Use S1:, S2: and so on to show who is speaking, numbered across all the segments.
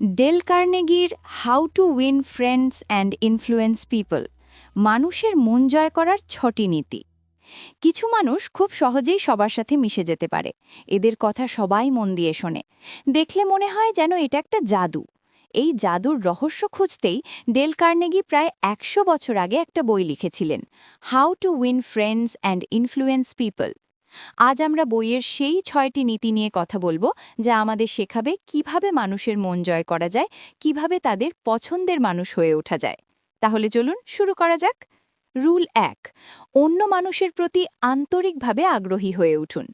S1: Del কার্নেগির how to win friends and influence people, মানুষের মন জয় করার 6টি নীতি। কিছু মানুষ খুব সহজেই সবার সাথে মিশে যেতে পারে, এদের কথা সবাই মন দিয়ে শোনে, দেখলে মনে হয় যেন এটা একটা জাদু। এই জাদুর রহস্য খুঁজতেই ডেল কার্নেগি প্রায় 100 বছর আগে একটা বই লিখেছিলেন, how to win friends and influence people. আজ আমরা বইয়ের সেই 6টি নীতি নিয়ে কথা বলবো, যা আমাদের শেখাবে কিভাবে মানুষের মন জয় করা যায়, কিভাবে তাদের পছন্দের মানুষ হয়ে ওঠা যায়। তাহলে চলুন শুরু করা যাক। রুল 1, অন্য মানুষের প্রতি আন্তরিকভাবে আগ্রহী হয়ে উঠুন।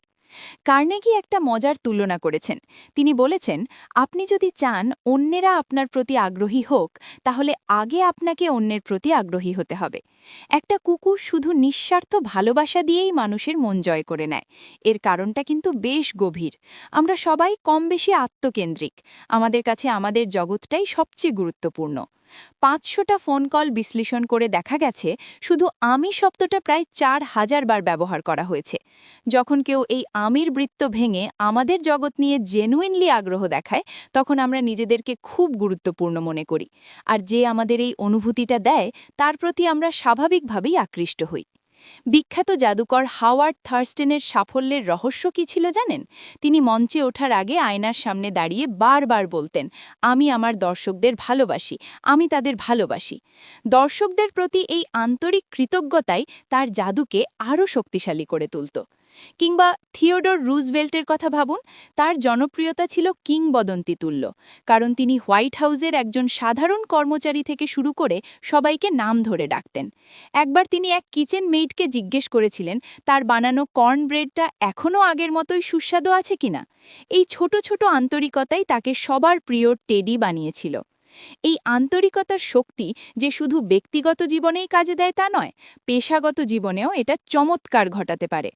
S1: কার্নেগি একটা মজার তুলনা করেছেন। তিনি বলেছেন, আপনি যদি চান অন্যেরা আপনার প্রতি আগ্রহী হোক, তাহলে আগে আপনাকে অন্যের প্রতি আগ্রহী হতে হবে। একটা কুকুর শুধু নিঃস্বার্থ ভালোবাসা দিয়েই মানুষের মন জয় করে নেয়। এর কারণটা কিন্তু বেশ গভীর। আমরা সবাই কম বেশি আত্মকেন্দ্রিক। আমাদের কাছে আমাদের জগৎটাই সবচেয়ে গুরুত্বপূর্ণ। 500টা ফোন কল বিশ্লেষণ করে দেখা গেছে, শুধু আমি শব্দটা প্রায় 4000 বার ব্যবহার করা হয়েছে। যখন কেউ এই আমির বৃত্ত ভেঙে আমাদের জগৎ নিয়ে জেনুইনলি আগ্রহ দেখায়, তখন আমরা নিজেদেরকে খুব গুরুত্বপূর্ণ মনে করি। আর যে আমাদের এই অনুভূতিটা দেয়, তার প্রতি আমরা স্বাভাবিকভাবেই আকৃষ্ট হই। বিখ্যাত জাদুকর হাওয়ার্ড থার্স্টেনের সাফল্যের রহস্য কী ছিল জানেন? তিনি মঞ্চে ওঠার আগে আয়নার সামনে দাঁড়িয়ে বারবার বলতেন, আমি আমার দর্শকদের ভালোবাসি, আমি তাদের ভালোবাসি। দর্শকদের প্রতি এই আন্তরিক কৃতজ্ঞতাই তার জাদুকে আরও শক্তিশালী করে তুলত। কিংবা থিওডর রুজভেল্টের কথা ভাবুন, তার জনপ্রিয়তা ছিল কিংবদন্তি তুল্য, কারণ তিনি হোয়াইট হাউসের একজন সাধারণ কর্মচারী থেকে শুরু করে সবাইকে নাম ধরে ডাকতেন। একবার তিনি এক কিচেন মেইডকে জিজ্ঞেস করেছিলেন, তার বানানো কর্ন ব্রেডটা এখনও আগের মতোই সুস্বাদু আছে কিনা। এই ছোট ছোট আন্তরিকতাই তাকে সবার প্রিয় টেডি বানিয়েছিল। এই আন্তরিকতার শক্তি যে শুধু ব্যক্তিগত জীবনেই কাজে দেয় তা নয়, পেশাগত জীবনেও এটা চমৎকার ঘটাতে পারে।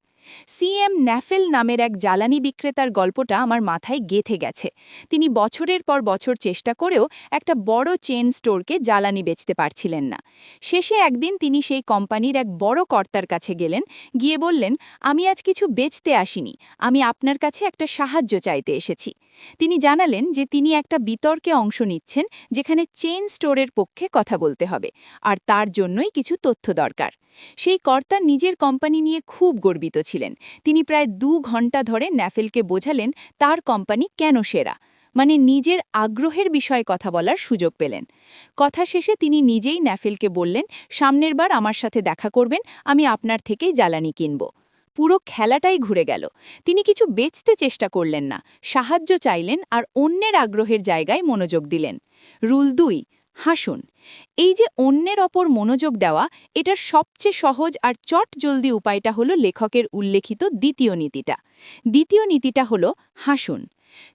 S1: সিএম ন্যাফেল নামের এক জ্বালানি বিক্রেতার গল্পটা আমার মাথায় গেঁথে গেছে। তিনি বছরের পর বছর চেষ্টা করেও একটা বড় চেইন স্টোরকে জ্বালানি বেচতে পারছিলেন না। শেষে একদিন তিনি সেই কোম্পানির এক বড় কর্তার কাছে গেলেন, গিয়ে বললেন, আমি আজ কিছু বেচতে আসিনি, আমি আপনার কাছে একটা সাহায্য চাইতে এসেছি। তিনি জানালেন যে তিনি একটা বিতর্কে অংশ নিচ্ছেন, যেখানে চেইন স্টোরের পক্ষে কথা বলতে হবে, আর তার জন্যই কিছু তথ্য দরকার। সেই কর্তা নিজের কোম্পানি নিয়ে খুব গর্বিত ছিলেন। তিনি প্রায় 2 ঘন্টা ধরে ন্যাফেলকে বোঝালেন তার কোম্পানি কেন সেরা, মানে নিজের আগ্রহের বিষয়ে কথা বলার সুযোগ পেলেন। কথা শেষে তিনি নিজেই ন্যাফেলকে বললেন, সামনের বার আমার সাথে দেখা করবেন, আমি আপনার থেকেই জ্বালানি কিনব। পুরো খেলাটাই ঘুরে গেল। তিনি কিছু বেচতে চেষ্টা করলেন না, সাহায্য চাইলেন আর অন্যের আগ্রহের জায়গায় মনোযোগ দিলেন। রুল 2, হাসুন। এই যে অন্যের ওপর মনোযোগ দেওয়া, এটার সবচেয়ে সহজ আর চটজলদি উপায়টা হলো লেখকের উল্লেখিত দ্বিতীয় নীতিটা। দ্বিতীয় নীতিটা হলো হাসুন।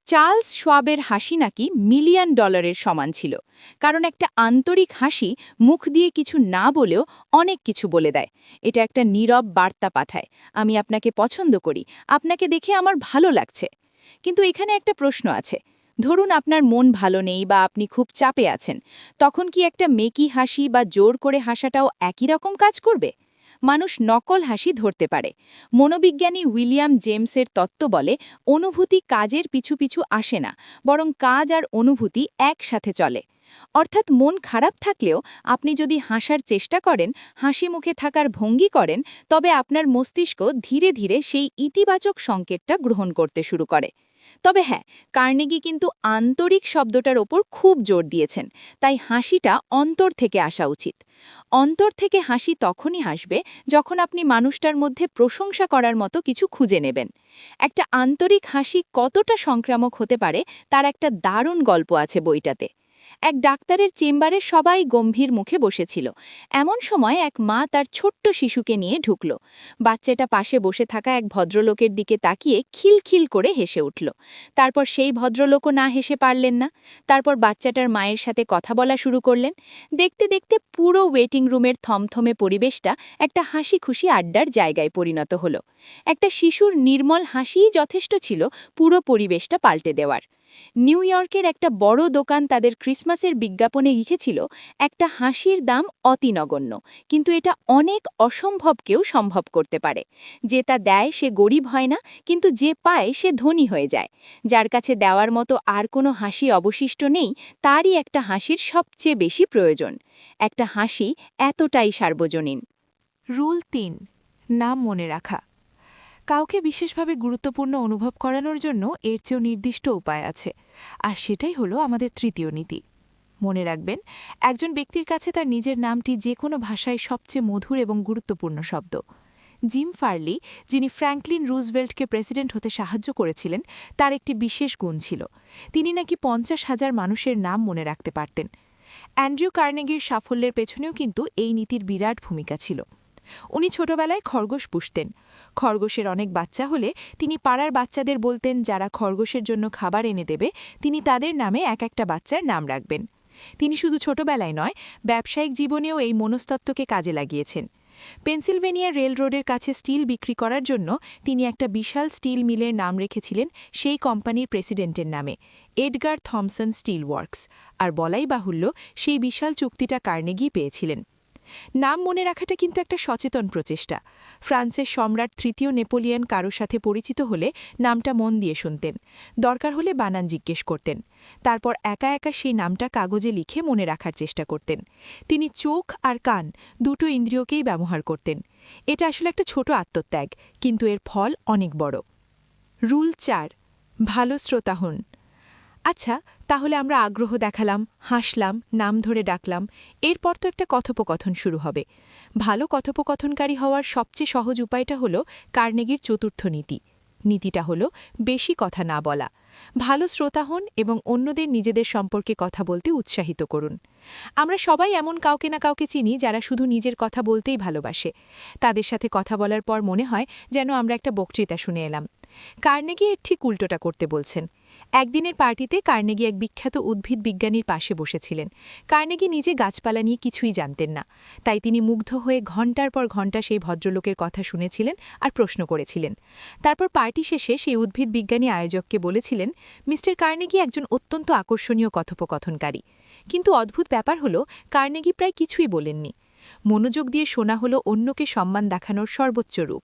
S1: চার্লস শোয়াবের হাসি নাকি $1,000,000 সমান ছিল, কারণ একটা আন্তরিক হাসি মুখ দিয়ে কিছু না বলেও অনেক কিছু বলে দেয়। এটা একটা নীরব বার্তা পাঠায়, আমি আপনাকে পছন্দ করি, আপনাকে দেখে আমার ভালো লাগছে। কিন্তু এখানে একটা প্রশ্ন আছে। ধরুন আপনার মন ভালো নেই বা আপনি খুব চাপে আছেন, তখন কি একটা মেকি হাসি বা জোর করে হাসাটাও একই রকম কাজ করবে? মানুষ নকল হাসি ধরতে পারে। মনোবিজ্ঞানী উইলিয়াম জেমসের তত্ত্ব বলে, অনুভূতি কাজের পিছু পিছু আসে না, বরং কাজ আর অনুভূতি একসাথে চলে। অর্থাৎ মন খারাপ থাকলেও আপনি যদি হাসার চেষ্টা করেন, হাসি মুখে থাকার ভঙ্গি করেন, তবে আপনার মস্তিষ্ক ধীরে ধীরে সেই ইতিবাচক সংকেতটা গ্রহণ করতে শুরু করে। তবে হ্যাঁ, কার্নেগি কিন্তু আন্তরিক শব্দটার ওপর খুব জোর দিয়েছেন, তাই হাসিটা অন্তর থেকে আসা উচিত। অন্তর থেকে হাসি তখনই হাসবে যখন আপনি মানুষটার মধ্যে প্রশংসা করার মতো কিছু খুঁজে নেবেন। একটা আন্তরিক হাসি কতটা সংক্রামক হতে পারে তার একটা দারুণ গল্প আছে বইটাতে। এক ডাক্তারের চেম্বারে সবাই গম্ভীর মুখে বসেছিল। এমন সময় এক মা তার ছোট্ট শিশুকে নিয়ে ঢুকল। বাচ্চাটা পাশে বসে থাকা এক ভদ্রলোকের দিকে তাকিয়ে খিলখিল করে হেসে উঠল। তারপর সেই ভদ্রলোকও না হেসে পারলেন না। তারপর বাচ্চাটার মায়ের সাথে কথা বলা শুরু করলেন। দেখতে দেখতে পুরো ওয়েটিং রুমের থমথমে পরিবেশটা একটা হাসি খুশি আড্ডার জায়গায় পরিণত হলো। একটা শিশুর নির্মল হাসিই যথেষ্ট ছিল পুরো পরিবেশটা পাল্টে দেওয়ার। নিউ ইয়র্কের একটা বড় দোকান তাদের ক্রিসমাসের বিজ্ঞাপনে লিখেছিল একটা হাসির দাম অতি নগণ্য, কিন্তু এটা অনেক অসম্ভবকেও সম্ভব করতে পারে। যে তা দেয় সে গরিব হয় না, কিন্তু যে পায় সে ধনী হয়ে যায়। যার কাছে দেওয়ার মতো আর কোনো হাসি অবশিষ্ট নেই, তারই একটা হাসির সবচেয়ে বেশি প্রয়োজন। একটা হাসি এতটাই সার্বজনীন।
S2: রুল ৩, নাম মনে রাখা। কাউকে বিশেষভাবে গুরুত্বপূর্ণ অনুভব করানোর জন্য এর চেয়েও নির্দিষ্ট উপায় আছে, আর সেটাই হলো আমাদের তৃতীয় নীতি। মনে রাখবেন, একজন ব্যক্তির কাছে তার নিজের নামটি যে কোনো ভাষায় সবচেয়ে মধুর এবং গুরুত্বপূর্ণ শব্দ। জিম ফার্লি, যিনি ফ্র্যাঙ্কলিন রুজভেল্টকে প্রেসিডেন্ট হতে সাহায্য করেছিলেন, তার একটি বিশেষ গুণ ছিল, তিনি নাকি 50,000 মানুষের নাম মনে রাখতে পারতেন। অ্যান্ড্রু কার্নেগির সাফল্যের পেছনেও কিন্তু এই নীতির বিরাট ভূমিকা ছিল। উনি ছোটবেলায় খরগোশ পুষতেন। খরগোশের অনেক বাচ্চা হলে তিনি পাড়ার বাচ্চাদের বলতেন যারা খরগোশের জন্য খাবার এনে দেবে তিনি তাদের নামে এক একটা বাচ্চার নাম রাখবেন। তিনি শুধু ছোটবেলায় নয়, ব্যবসায়িক জীবনেও এই মনস্তত্ত্বকে কাজে লাগিয়েছেন। পেনসিলভেনিয়ার রেলরোডের কাছে স্টিল বিক্রি করার জন্য তিনি একটা বিশাল স্টিল মিলের নাম রেখেছিলেন সেই কোম্পানির প্রেসিডেন্টের নামে, এডগার থমসন স্টিল ওয়ার্কস। আর বলাই বাহুল্য, সেই বিশাল চুক্তিটা কার্নেগি পেয়েছিলেন। নাম মনে রাখাটা কিন্তু একটা সচেতন প্রচেষ্টা। ফ্রান্সের সম্রাট তৃতীয় নেপোলিয়ন কারো সাথে পরিচিত হলে নামটা মন দিয়ে শুনতেন, দরকার হলে বানান জিজ্ঞেস করতেন, তারপর একা একা সেই নামটা কাগজে লিখে মনে রাখার চেষ্টা করতেন। তিনি চোখ আর কান দুটো ইন্দ্রিয়কেই ব্যবহার করতেন। এটা আসলে একটা ছোট আত্মত্যাগ, কিন্তু এর ফল অনেক বড়। রুল ৪, ভালো শ্রোতা হন। আচ্ছা, তাহলে আমরা আগ্রহ দেখালাম, হাসলাম, নাম ধরে ডাকলাম, এরপর তো একটা কথোপকথন শুরু হবে। ভালো কথোপকথনকারী হওয়ার সবচেয়ে সহজ উপায়টা হলো কার্নেগির চতুর্থ নীতি। নীতিটা হলো বেশি কথা না বলা। ভালো শ্রোতা হন এবং অন্যদের নিজেদের সম্পর্কে কথা বলতে উৎসাহিত করুন। আমরা সবাই এমন কাউকে না কাউকে চিনি যারা শুধু নিজের কথা বলতেই ভালোবাসে। তাদের সাথে কথা বলার পর মনে হয় যেন আমরা একটা বক্তৃতা শুনে এলাম। কার্নেগি এর ঠিক উল্টোটা করতে বলছেন। একদিনের পার্টিতে কার্নেগি এক বিখ্যাত উদ্ভিদ বিজ্ঞানীর পাশে বসেছিলেন। কার্নেগি নিজে গাছপালা নিয়ে কিছুই জানতেন না, তাই তিনি মুগ্ধ হয়ে ঘণ্টার পর ঘণ্টা সেই ভদ্রলোকের কথা শুনেছিলেন আর প্রশ্ন করেছিলেন। তারপর পার্টি শেষে সেই উদ্ভিদ বিজ্ঞানী আয়োজককে বলেছিলেন, মিস্টার কার্নেগি একজন অত্যন্ত আকর্ষণীয় কথোপকথনকারী। কিন্তু অদ্ভুত ব্যাপার হলো, কার্নেগি প্রায় কিছুই বলেননি। মনোযোগ দিয়ে শোনা হলো অন্যকে সম্মান দেখানোর সর্বোচ্চ রূপ।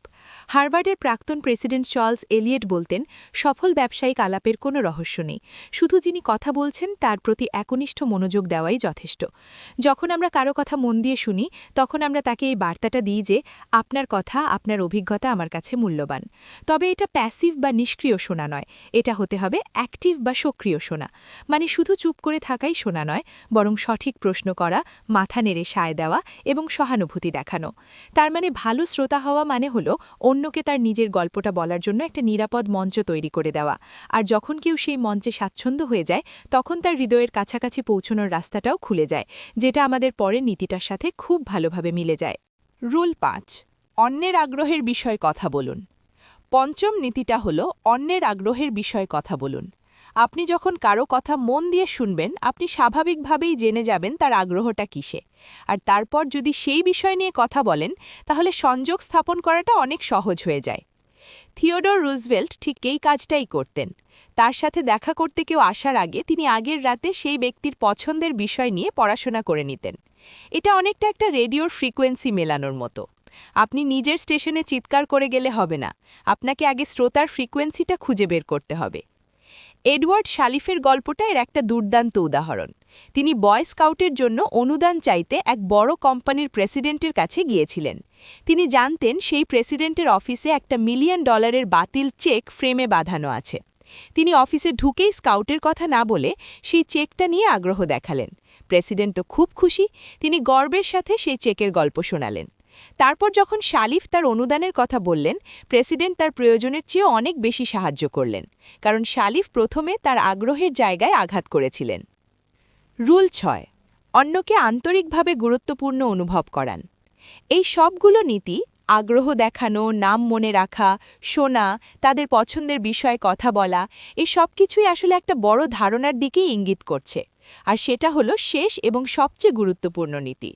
S2: হার্ভার্ডের প্রাক্তন প্রেসিডেন্ট চার্লস এলিয়েট বলতেন, সফল ব্যবসায়িক আলাপের কোনো রহস্য নেই, শুধু যিনি কথা বলছেন তার প্রতি একনিষ্ঠ মনোযোগ দেওয়াই যথেষ্ট। যখন আমরা কারো কথা মন দিয়ে শুনি, তখন আমরা তাকে এই বার্তাটা দিই যে আপনার কথা, আপনার অভিজ্ঞতা আমার কাছে মূল্যবান। তবে এটা প্যাসিভ বা নিষ্ক্রিয় শোনা নয়, এটা হতে হবে অ্যাক্টিভ বা সক্রিয় শোনা। মানে শুধু চুপ করে থাকাই শোনা নয়, বরং সঠিক প্রশ্ন করা, মাথা নেড়ে সায় দেওয়া এবং সহানুভূতি দেখানো। তার মানে ভালো শ্রোতা হওয়া মানে হলো অন্যকে তার নিজের গল্পটা বলার জন্য একটা নিরাপদ মঞ্চ তৈরি করে দেওয়া, আর যখন কেউ সেই মঞ্চে স্বাচ্ছন্দ্য হয়ে যায় তখন তার হৃদয়ের কাছাকাছি পৌঁছনোর রাস্তাটাও খুলে যায়, যেটা আমাদের পরের নীতিটার সাথে খুব ভালোভাবে মিলে যায়। রুল ৫, অন্যের আগ্রহের বিষয়ে কথা বলুন। পঞ্চম নীতিটা হলো অন্যের আগ্রহের বিষয়ে কথা বলুন। আপনি যখন কারো কথা মন দিয়ে শুনবেন, আপনি স্বাভাবিকভাবেই জেনে যাবেন তার আগ্রহটা কিসে, আর তারপর যদি সেই বিষয় নিয়ে কথা বলেন তাহলে সংযোগ স্থাপন করাটা অনেক সহজ হয়ে যায়। থিওডোর রুজভেল্ট ঠিক এই কাজটাই করতেন। তার সাথে দেখা করতে কেউ আসার আগে তিনি আগের রাতে সেই ব্যক্তির পছন্দের বিষয় নিয়ে পড়াশোনা করে নিতেন। এটা অনেকটা একটা রেডিওর ফ্রিকোয়েন্সি মেলানোর মতো। আপনি নিজের স্টেশনে চিৎকার করে গেলে হবে না, আপনাকে আগে শ্রোতার ফ্রিকোয়েন্সিটা খুঁজে বের করতে হবে। এডওয়ার্ড শালিফের গল্পটা এর একটা দুর্দান্ত উদাহরণ। তিনি বয় স্কাউটের জন্য অনুদান চাইতে এক বড় কোম্পানির প্রেসিডেন্টের কাছে গিয়েছিলেন। তিনি জানতেন সেই প্রেসিডেন্টের অফিসে একটা $1 মিলিয়ন বাতিল চেক ফ্রেমে বাঁধানো আছে। তিনি অফিসে ঢুকেই স্কাউটের কথা না বলে সেই চেকটা নিয়ে আগ্রহ দেখালেন। প্রেসিডেন্ট তো খুব খুশি, তিনি গর্বের সাথে সেই চেকের গল্প শোনালেন। তারপর যখন শালিফ তার অনুদানের কথা বললেন, প্রেসিডেন্ট তার প্রয়োজনের চেয়েও অনেক বেশি সাহায্য করলেন, কারণ শালিফ প্রথমে তার আগ্রহের জায়গায় আঘাত করেছিলেন। রুল ৬, অন্যকে আন্তরিকভাবে গুরুত্বপূর্ণ অনুভব করান। এই সবগুলো নীতি, আগ্রহ দেখানো, নাম মনে রাখা, শোনা, তাদের পছন্দের বিষয়ে কথা বলা, এই সব কিছুই আসলে একটা বড় ধারণার দিকেই ইঙ্গিত করছে, আর সেটা হলো শেষ এবং সবচেয়ে গুরুত্বপূর্ণ নীতি।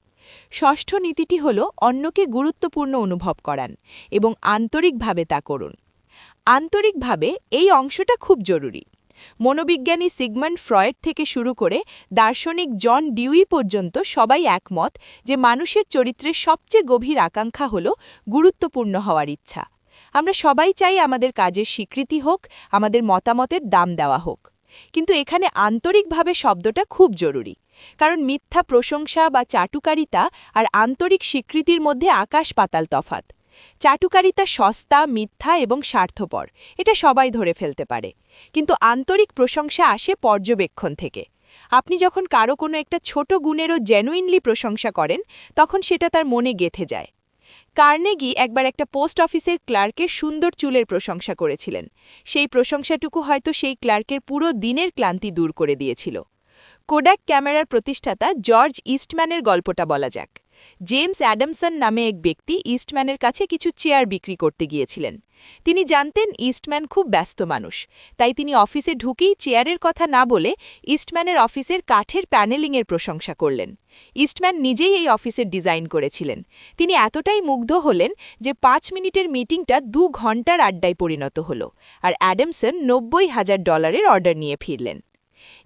S2: ষষ্ঠ নীতিটি হল অন্যকে গুরুত্বপূর্ণ অনুভব করান এবং আন্তরিকভাবে তা করুন। আন্তরিকভাবে এই অংশটা খুব জরুরি। মনোবিজ্ঞানী সিগমন্ড ফ্রয়েড থেকে শুরু করে দার্শনিক জন ডিউই পর্যন্ত সবাই একমত যে মানুষের চরিত্রের সবচেয়ে গভীর আকাঙ্ক্ষা হল গুরুত্বপূর্ণ হওয়ার ইচ্ছা। আমরা সবাই চাই আমাদের কাজের স্বীকৃতি হোক, আমাদের মতামতের দাম দেওয়া হোক। কিন্তু এখানে আন্তরিকভাবে শব্দটা খুব জরুরি, কারণ মিথ্যা প্রশংসা বা চাটুকারিতা আর আন্তরিক স্বীকৃতির মধ্যে আকাশ পাতাল তফাত। চাটুকারিতা সস্তা, মিথ্যা এবং স্বার্থপর, এটা সবাই ধরে ফেলতে পারে। কিন্তু আন্তরিক প্রশংসা আসে পর্যবেক্ষণ থেকে। আপনি যখন কারো কোনো একটা ছোট গুণেরও জেনুইনলি প্রশংসা করেন, তখন সেটা তার মনে গেঁথে যায়। কার্নেগি একবার একটা পোস্ট অফিসের ক্লার্কের সুন্দর চুলের প্রশংসা করেছিলেন। সেই প্রশংসাটুকু হয়তো সেই ক্লার্কের পুরো দিনের ক্লান্তি দূর করে দিয়েছিল। কোডাক ক্যামেরার প্রতিষ্ঠাতা জর্জ ইস্টম্যানের গল্পটা বলা যাক। জেমস অ্যাডামসন নামে এক ব্যক্তি ইস্টম্যানের কাছে কিছু চেয়ার বিক্রি করতে গিয়েছিলেন। তিনি জানতেন ইস্টম্যান খুব ব্যস্ত মানুষ, তাই তিনি অফিসে ঢুকেই চেয়ারের কথা না বলে ইস্টম্যানের অফিসের কাঠের প্যানেলিংয়ের প্রশংসা করলেন। ইস্টম্যান নিজেই এই অফিসের ডিজাইন করেছিলেন। তিনি এতটাই মুগ্ধ হলেন যে 5 মিনিটের মিটিংটা 2 ঘন্টার আড্ডায় পরিণত হল, আর অ্যাডামসন $90,000 অর্ডার নিয়ে ফিরলেন।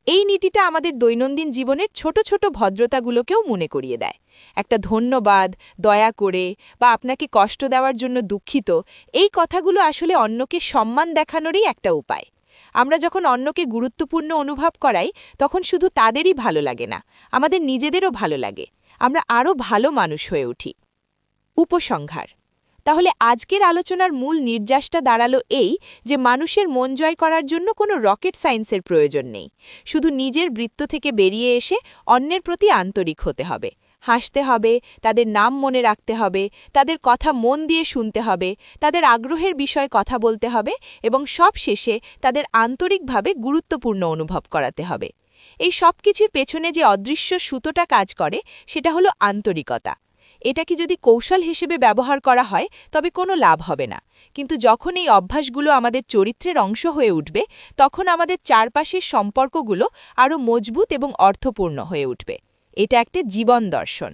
S2: এই নীতিটা আমাদের দৈনন্দিন জীবনের ছোট ছোট ভদ্রতাগুলোকেও মনে করিয়ে দেয়। একটা ধন্যবাদ, দয়া করে বা আপনাকে কষ্ট দেওয়ার জন্য দুঃখিত, এই কথাগুলো আসলে অন্যকে সম্মান দেখানোরই একটা উপায়। আমরা যখন অন্যকে গুরুত্বপূর্ণ অনুভব করাই, তখন শুধু তাদেরই ভালো লাগে না, আমাদের নিজেদেরও ভালো লাগে। আমরা আরও ভালো মানুষ হয়ে উঠি। উপসংহার। তাহলে আজকের আলোচনার মূল নির্যাসটা দাঁড়ালো এই যে মানুষের মন জয় করার জন্য কোনো রকেট সায়েন্সের প্রয়োজন নেই। শুধু নিজের বৃত্ত থেকে বেরিয়ে এসে অন্যের প্রতি আন্তরিক হতে হবে, হাসতে হবে, তাদের নাম মনে রাখতে হবে, তাদের কথা মন দিয়ে শুনতে হবে, তাদের আগ্রহের বিষয়ে কথা বলতে হবে এবং সব শেষে তাদের আন্তরিকভাবে গুরুত্বপূর্ণ অনুভব করাতে হবে। এই সব কিছুর পেছনে যে অদৃশ্য সুতোটা কাজ করে, সেটা হলো আন্তরিকতা। এটাকে যদি কৌশল হিসেবে ব্যবহার করা হয়, তবে কোনো লাভ হবে না। কিন্তু যখন এই অভ্যাসগুলো আমাদের চরিত্রের অংশ হয়ে উঠবে, তখন আমাদের চারপাশের সম্পর্কগুলো আরও মজবুত এবং অর্থপূর্ণ হয়ে উঠবে। এটা একটা জীবন দর্শন।